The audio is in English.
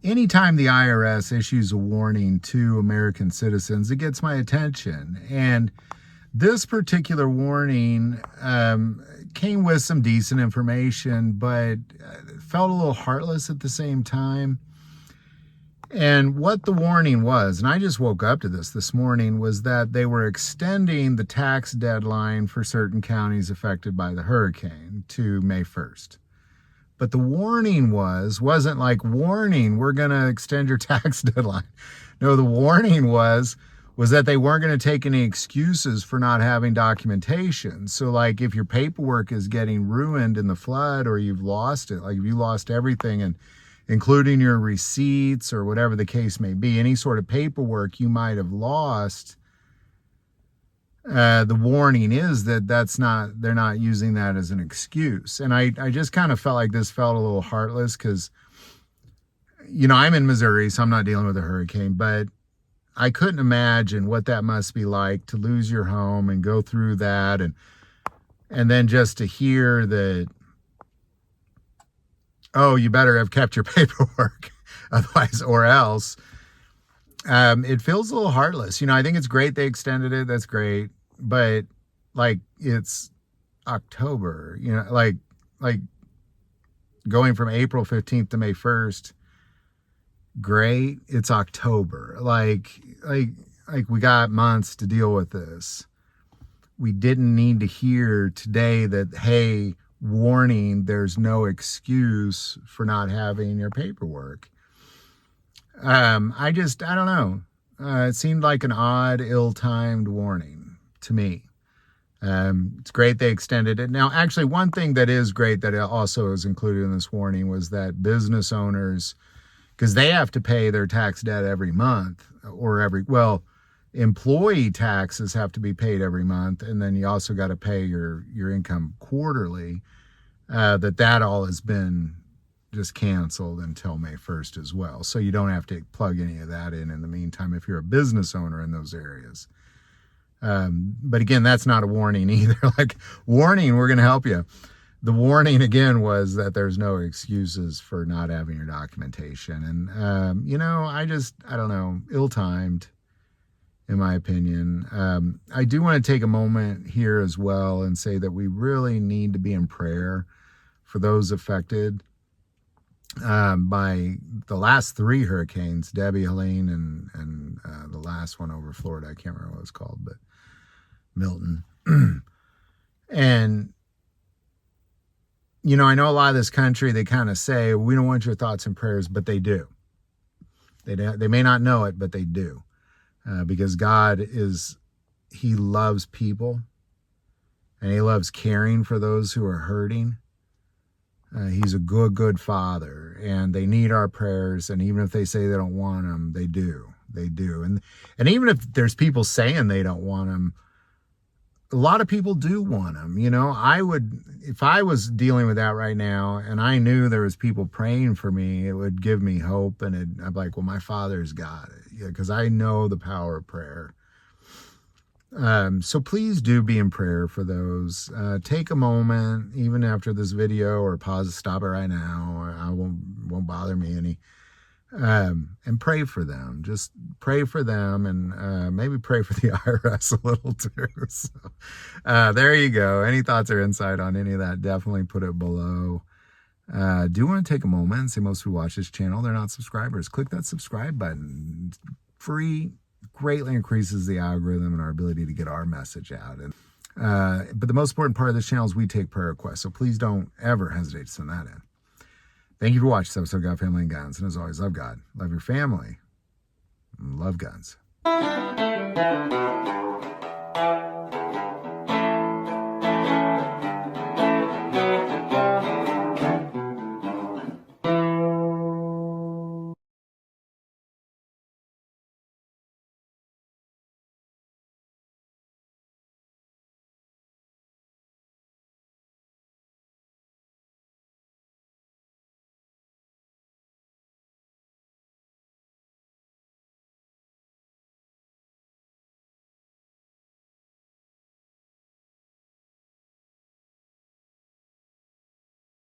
anytime the IRS issues a warning to American citizens, it gets my attention. And this particular warning came with some decent information, but felt a little heartless at the same time. And what the warning was, and I just woke up to this morning, was that they were extending the tax deadline for certain counties affected by the hurricane to May 1st. But the warning wasn't like, warning, we're going to extend your tax deadline. No, the warning was that they weren't going to take any excuses for not having documentation. So like if your paperwork is getting ruined in the flood, or you've lost it, like if you lost everything, and including your receipts or whatever the case may be, any sort of paperwork you might have lost, the warning is that they're not using that as an excuse. And I just kind of felt like this felt a little heartless because, I'm in Missouri, so I'm not dealing with a hurricane, but I couldn't imagine what that must be like to lose your home and go through that. And then just to hear that, oh, you better have kept your paperwork, otherwise, or else. It feels a little heartless. I think it's great they extended it. That's great. But like, it's October, like going from April 15th to May 1st. Great. It's October. Like we got months to deal with this. We didn't need to hear today that, hey, warning, there's no excuse for not having your paperwork. I don't know. It seemed like an odd, ill-timed warning to me. It's great they extended it. Now, actually, one thing that is great that also is included in this warning was that business owners, because they have to pay their tax debt every month, or employee taxes have to be paid every month, and then you also got to pay your income quarterly. That all has been just canceled until May 1st as well. So you don't have to plug any of that in the meantime if you're a business owner in those areas. But again, that's not a warning either. Like, warning, we're going to help you. The warning again was that there's no excuses for not having your documentation. And, I don't know, ill-timed, in my opinion. I do want to take a moment here as well and say that we really need to be in prayer for those affected by the last 3 hurricanes, Debbie, Helene, and the last one over Florida. I can't remember what it was called, but Milton. And, I know a lot of this country, they kind of say, we don't want your thoughts and prayers, but they do. They may not know it, but they do. Because God He loves people, and He loves caring for those who are hurting. He's a good Father, and they need our prayers. And even if they say they don't want them, they do. And even if there's people saying they don't want them, a lot of people do want them. If I was dealing with that right now and I knew there was people praying for me, it would give me hope. And I'd be like, well, my Father's got it, because I know the power of prayer. So please do be in prayer for those. Take a moment, even after this video, or pause, stop it right now. I won't bother me any. And pray for them. Just pray for them, and maybe pray for the IRS a little too. So, there you go. Any thoughts or insight on any of that, definitely put it below. Do want to take a moment and say most who watch this channel, they're not subscribers. Click that subscribe button. It's free. Greatly increases the algorithm and our ability to get our message out. And but the most important part of this channel is we take prayer requests. So please don't ever hesitate to send that in. Thank you for watching this episode of God, Family, and Guns. And as always, love God, love your family, and love guns.